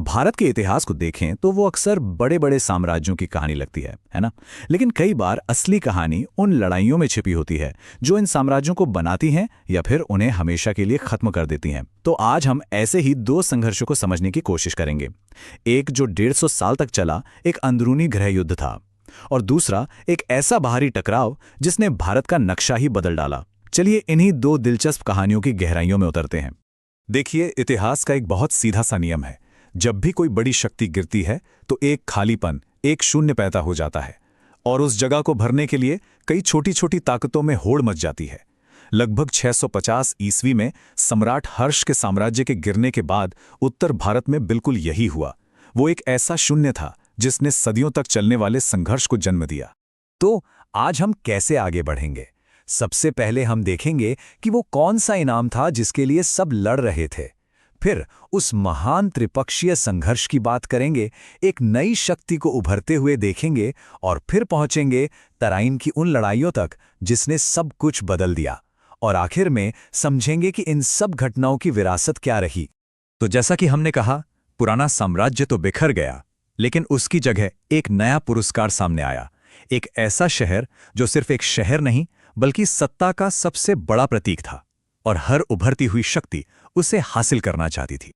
भारत के इतिहास को देखें तो वो अक्सर बड़े बड़े साम्राज्यों की कहानी लगती है ना। लेकिन कई बार असली कहानी उन लड़ाइयों में छिपी होती है जो इन साम्राज्यों को बनाती हैं या फिर उन्हें हमेशा के लिए खत्म कर देती हैं। तो आज हम ऐसे ही दो संघर्षों को समझने की कोशिश करेंगे। एक जो 150 साल तक चला, एक अंदरूनी गृह युद्ध था, और दूसरा एक ऐसा बाहरी टकराव जिसने भारत का नक्शा ही बदल डाला। चलिए इन्हीं दो दिलचस्प कहानियों की गहराइयों में उतरते हैं। देखिए, इतिहास का एक बहुत सीधा सा नियम है। जब भी कोई बड़ी शक्ति गिरती है तो एक खालीपन, एक शून्य पैदा हो जाता है, और उस जगह को भरने के लिए कई छोटी छोटी ताकतों में होड़ मच जाती है। लगभग 650 ईस्वी में सम्राट हर्ष के साम्राज्य के गिरने के बाद उत्तर भारत में बिल्कुल यही हुआ। वो एक ऐसा शून्य था जिसने सदियों तक चलने वाले संघर्ष को जन्म दिया। तो आज हम कैसे आगे बढ़ेंगे? सबसे पहले हम देखेंगे कि वो कौन सा इनाम था जिसके लिए सब लड़ रहे थे। फिर उस महान त्रिपक्षीय संघर्ष की बात करेंगे, एक नई शक्ति को उभरते हुए देखेंगे, और फिर पहुंचेंगे तराइन की उन लड़ाइयों तक जिसने सब कुछ बदल दिया। और आखिर में समझेंगे कि इन सब घटनाओं की विरासत क्या रही। तो जैसा कि हमने कहा, पुराना साम्राज्य तो बिखर गया, लेकिन उसकी जगह एक नया पुरस्कार सामने आया। एक ऐसा शहर जो सिर्फ एक शहर नहीं बल्कि सत्ता का सबसे बड़ा प्रतीक था, और हर उभरती हुई शक्ति उसे हासिल करना चाहती थी।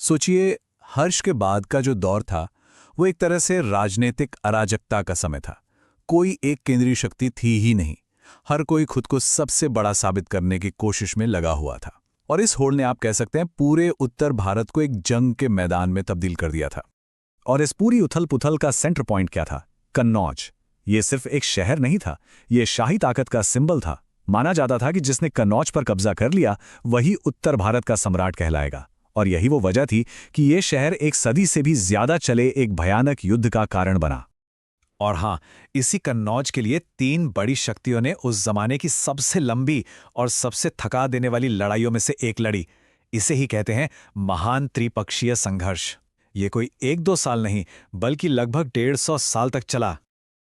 सोचिए, हर्ष के बाद का जो दौर था वो एक तरह से राजनीतिक अराजकता का समय था। कोई एक केंद्रीय शक्ति थी ही नहीं। हर कोई खुद को सबसे बड़ा साबित करने की कोशिश में लगा हुआ था, और इस होड़ ने, आप कह सकते हैं, पूरे उत्तर भारत को एक जंग के मैदान में तब्दील कर दिया था। और इस पूरी उथल पुथल का सेंटर पॉइंट क्या था? कन्नौज। ये सिर्फ एक शहर नहीं था, ये शाही ताकत का सिंबल था। माना जाता था कि जिसने कन्नौज पर कब्जा कर लिया वही उत्तर भारत का सम्राट कहलाएगा। और यही वो वजह थी कि ये शहर एक सदी से भी ज्यादा चले एक भयानक युद्ध का कारण बना। और हाँ, इसी कन्नौज के लिए 3 बड़ी शक्तियों ने उस जमाने की सबसे लंबी और सबसे थका देने वाली लड़ाइयों में से एक लड़ी। इसे ही कहते हैं महान त्रिपक्षीय संघर्ष। ये कोई 1-2 साल नहीं बल्कि लगभग 150 साल तक चला।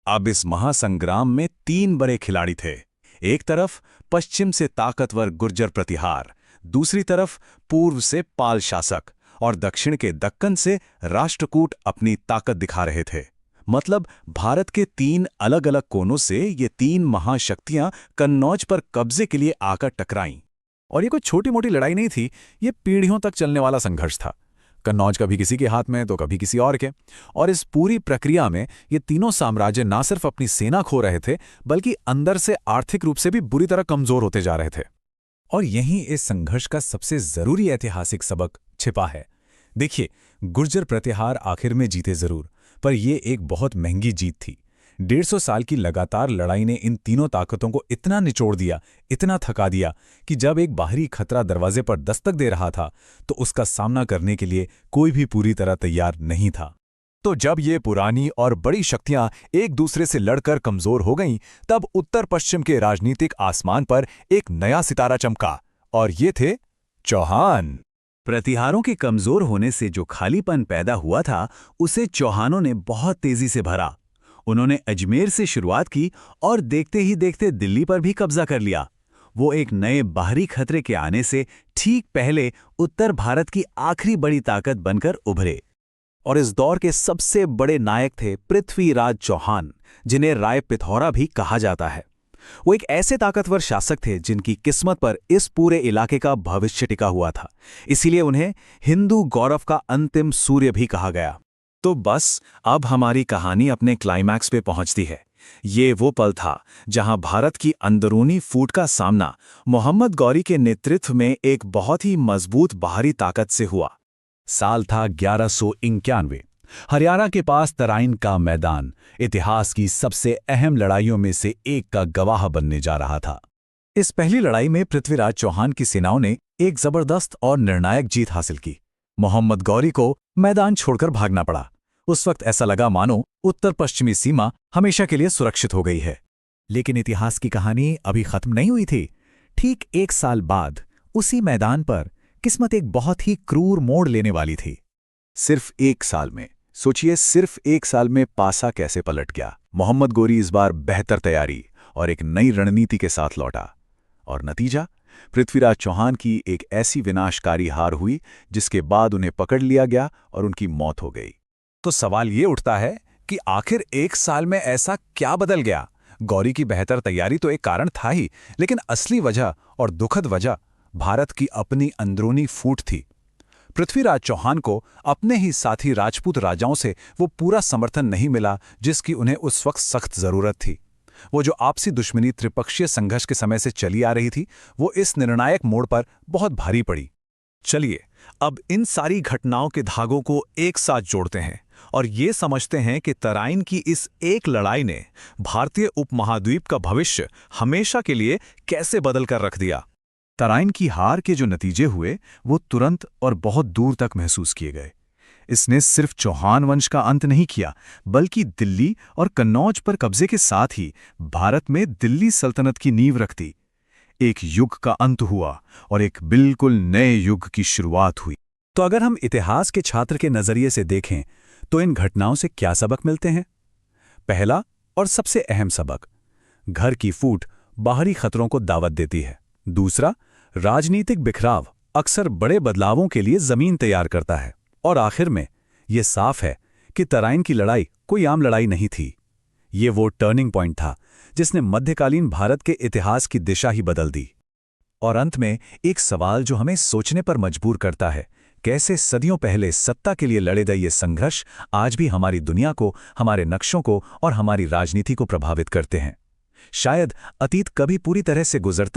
अब इस महासंग्राम में 3 बड़े खिलाड़ी थे। एक तरफ पश्चिम से ताकतवर गुर्जर प्रतिहार, दूसरी तरफ पूर्व से पाल शासक, और दक्षिण के दक्कन से राष्ट्रकूट अपनी ताकत दिखा रहे थे। मतलब भारत के 3 अलग अलग कोनों से ये 3 महाशक्तियां कन्नौज पर कब्जे के लिए आकर टकराईं। और ये कोई छोटी मोटी लड़ाई नहीं थी, ये पीढ़ियों तक चलने वाला संघर्ष था। कन्नौज कभी किसी के हाथ में तो कभी किसी और के। और इस पूरी प्रक्रिया में ये तीनों साम्राज्य ना सिर्फ अपनी सेना खो रहे थे बल्कि अंदर से आर्थिक रूप से भी बुरी तरह कमजोर होते जा रहे थे। और यहीं इस संघर्ष का सबसे जरूरी ऐतिहासिक सबक छिपा है। देखिए, गुर्जर प्रतिहार आखिर में जीते जरूर, पर यह एक बहुत महंगी जीत थी। 150 साल की लगातार लड़ाई ने इन तीनों ताकतों को इतना निचोड़ दिया, इतना थका दिया कि जब एक बाहरी खतरा दरवाजे पर दस्तक दे रहा था तो उसका सामना करने के लिए कोई भी पूरी तरह तैयार नहीं था। तो जब ये पुरानी और बड़ी शक्तियां एक दूसरे से लड़कर कमजोर हो गईं, तब उत्तर पश्चिम के राजनीतिक आसमान पर एक नया सितारा चमका, और ये थे चौहान। प्रतिहारों के कमजोर होने से जो खालीपन पैदा हुआ था उसे चौहानों ने बहुत तेजी से भरा। उन्होंने अजमेर से शुरुआत की और देखते ही देखते दिल्ली पर भी कब्जा कर लिया। वो एक नए बाहरी खतरे के आने से ठीक पहले उत्तर भारत की आखिरी बड़ी ताकत बनकर उभरे। और इस दौर के सबसे बड़े नायक थे पृथ्वीराज चौहान, जिन्हें राय पिथौरा भी कहा जाता है। वो एक ऐसे ताकतवर शासक थे जिनकी किस्मत पर इस पूरे इलाके का भविष्य टिका हुआ था। इसीलिए उन्हें हिंदू गौरव का अंतिम सूर्य भी कहा गया। तो बस अब हमारी कहानी अपने क्लाइमैक्स पे पहुंचती है। ये वो पल था जहां भारत की अंदरूनी फूट का सामना मोहम्मद गौरी के नेतृत्व में एक बहुत ही मजबूत बाहरी ताकत से हुआ। साल था 1191। हरियाणा के पास तराइन का मैदान इतिहास की सबसे अहम लड़ाइयों में से एक का गवाह बनने जा रहा था। इस पहली लड़ाई में पृथ्वीराज चौहान की सेनाओं ने एक जबरदस्त और निर्णायक जीत हासिल की। मोहम्मद गौरी को मैदान छोड़कर भागना पड़ा। उस वक्त ऐसा लगा मानो उत्तर पश्चिमी सीमा हमेशा के लिए सुरक्षित हो गई है। लेकिन इतिहास की कहानी अभी खत्म नहीं हुई थी। ठीक 1 साल बाद उसी मैदान पर किस्मत एक बहुत ही क्रूर मोड़ लेने वाली थी। सिर्फ 1 साल में, सोचिए, सिर्फ 1 साल में पासा कैसे पलट गया। मोहम्मद गौरी इस बार बेहतर तैयारी और एक नई रणनीति के साथ लौटा, और नतीजा पृथ्वीराज चौहान की एक ऐसी विनाशकारी हार हुई जिसके बाद उन्हें पकड़ लिया गया और उनकी मौत हो गई। तो सवाल ये उठता है कि आखिर 1 साल में ऐसा क्या बदल गया? गौरी की बेहतर तैयारी तो एक कारण था ही, लेकिन असली वजह और दुखद वजह भारत की अपनी अंदरूनी फूट थी। पृथ्वीराज चौहान को अपने ही साथी राजपूत राजाओं से वो पूरा समर्थन नहीं मिला जिसकी उन्हें उस वक्त सख्त जरूरत थी। वो जो आपसी दुश्मनी त्रिपक्षीय संघर्ष के समय से चली आ रही थी, वो इस निर्णायक मोड़ पर बहुत भारी पड़ी। चलिए अब इन सारी घटनाओं के धागों को एक साथ जोड़ते हैं और ये समझते हैं कि तराइन की इस एक लड़ाई ने भारतीय उपमहाद्वीप का भविष्य हमेशा के लिए कैसे बदल कर रख दिया। तराइन की हार के जो नतीजे हुए वो तुरंत और बहुत दूर तक महसूस किए गए। इसने सिर्फ चौहान वंश का अंत नहीं किया, बल्कि दिल्ली और कन्नौज पर कब्जे के साथ ही भारत में दिल्ली सल्तनत की नींव रख दी। एक युग का अंत हुआ और एक बिल्कुल नए युग की शुरुआत हुई। तो अगर हम इतिहास के छात्र के नजरिए से देखें तो इन घटनाओं से क्या सबक मिलते हैं? पहला और सबसे अहम सबक, घर की फूट बाहरी खतरों को दावत देती है। दूसरा, राजनीतिक बिखराव अक्सर बड़े बदलावों के लिए जमीन तैयार करता है। और आखिर में यह साफ है कि तराइन की लड़ाई कोई आम लड़ाई नहीं थी। ये वो टर्निंग पॉइंट था जिसने मध्यकालीन भारत के इतिहास की दिशा ही बदल दी। और अंत में एक सवाल जो हमें सोचने पर मजबूर करता है, कैसे सदियों पहले सत्ता के लिए लड़े गए ये संघर्ष आज भी हमारी दुनिया को, हमारे नक्शों को और हमारी राजनीति को प्रभावित करते हैं। शायद अतीत कभी पूरी तरह से गुजरता